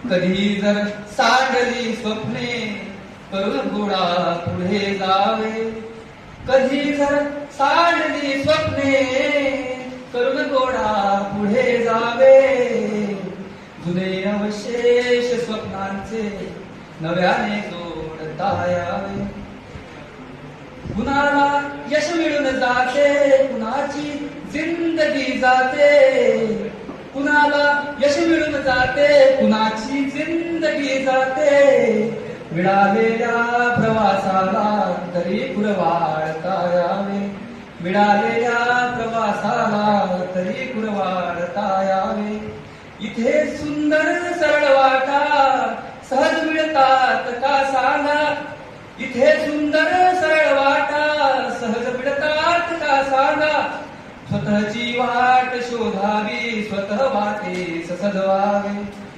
कधी जर सांडली स्वप्ने करून गोडा पुढे जावे. कधी जर सांडली स्वप्ने करून गोडा पुढे जावे. जुने अवशेष स्वप्नांचे नव्याने जोडता यावे. कुणाला यश मिळून जाते, कुणाची जिंदगी जाते. कुणाला यश मिळून जाते, कुणाची जिंदगी जाते. मिळालेल्या प्रवासाला तरी कुरवाळता यावे. मिळालेल्या प्रवासाला तरी कुरवाळता यावे. इथे सुंदर सरळ वाटा सहज मिळतात का सांगा. इथे सुंदर सरळ वाटा सहज मिळतात का सांगा. स्वतःची वाट शोधावी, स्वतः वाटेस सजवावे.